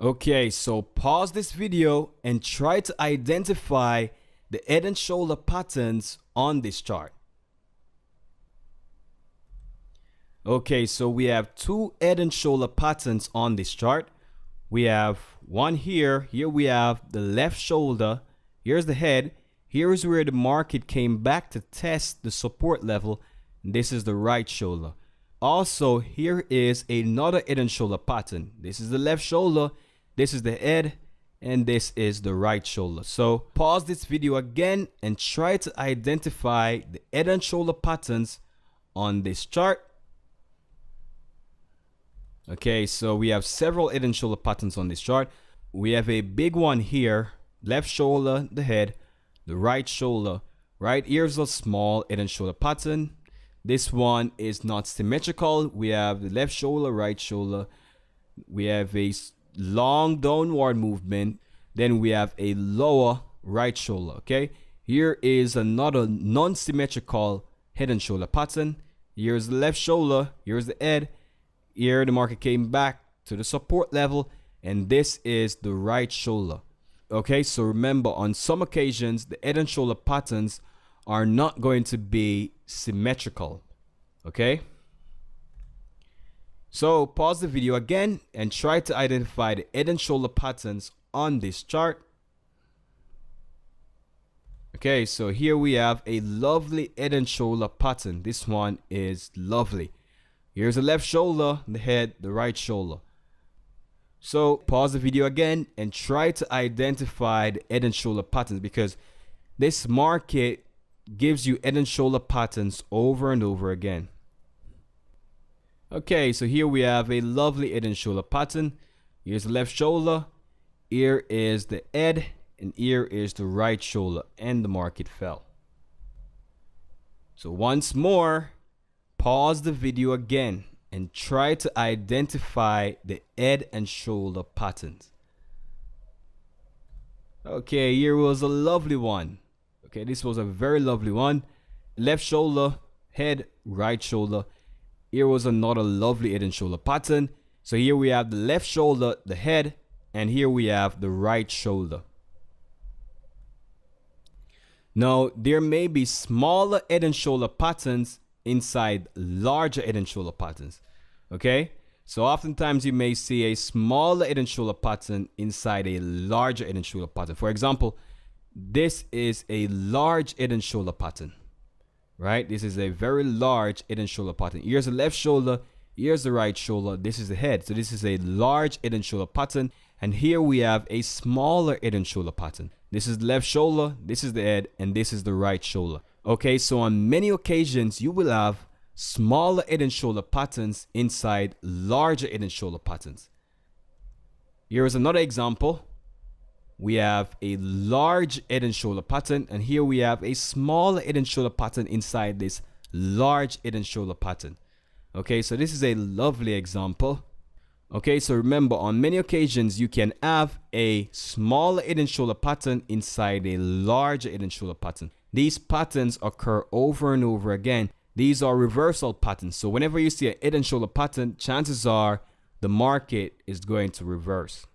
Okay, so pause this video and try to identify the head and shoulder patterns on this chart. Okay, so we have two head and shoulder patterns on this chart. We have one here. Here we have the left shoulder. Here's the head. Here is where the market came back to test the support level. This is the right shoulder. Also, here is another head and shoulder pattern. This is the left shoulder. This is the head. And this is the right shoulder. So pause this video again and try to identify the head and shoulder patterns on this chart. Okay, so we have several head and shoulder patterns on this chart. We have a big one here, left shoulder, the head, the right shoulder. Right here's a small head and shoulder pattern. This one is not symmetrical. We have the left shoulder, right shoulder. We have a long downward movement. Then we have a lower right shoulder. Okay, here is another non-symmetrical head and shoulder pattern. Here's the left shoulder, here's the head. Here the market came back to the support level, and this is the right shoulder. Okay, so remember, on some occasions the head and shoulder patterns are not going to be symmetrical. Okay, so pause the video again and try to identify the head and shoulder patterns on this chart. Okay, so here we have a lovely head and shoulder pattern. This one is lovely. Here's the left shoulder, the head, the right shoulder. So pause the video again and try to identify the head and shoulder patterns, because this market gives you head and shoulder patterns over and over again. Okay, so here we have a lovely head and shoulder pattern. Here's the left shoulder, here is the head, and here is the right shoulder, and the market fell. So once more, pause the video again and try to identify the head and shoulder patterns. Okay, here was a lovely one. Okay, this was a very lovely one. Left shoulder, head, right shoulder. Here was another lovely head and shoulder pattern. So here we have the left shoulder, the head, and here we have the right shoulder. Now, there may be smaller head and shoulder patterns inside larger head and shoulder patterns. Okay, so oftentimes you may see a smaller head and shoulder pattern inside a larger head and shoulder pattern. For example, this is a large head and shoulder pattern, right? This is a very large head and shoulder pattern. Here's the left shoulder, here's the right shoulder, this is the head. So this is a large head and shoulder pattern, and here we have a smaller head and shoulder pattern. This is the left shoulder, this is the head, and this is the right shoulder. Okay, so on many occasions you will have smaller head and shoulder patterns inside larger head and shoulder patterns. Here is another example. We have a large head and shoulder pattern, and here we have a smaller head and shoulder pattern inside this large head and shoulder pattern. Okay, so this is a lovely example. Okay, so remember, on many occasions you can have a smaller head and shoulder pattern inside a larger head and shoulder pattern. These patterns occur over and over again. These are reversal patterns. So whenever you see a head and shoulder pattern, chances are the market is going to reverse.